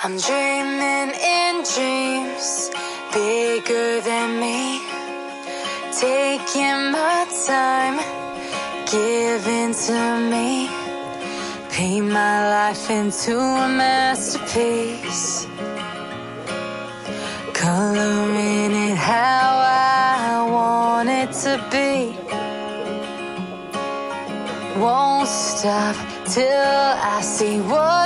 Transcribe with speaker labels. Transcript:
Speaker 1: I'm dreaming in dreams bigger than me, taking my time, giving to me, paint my life into a masterpiece, coloring it how I want it to be. Won't stop till I see what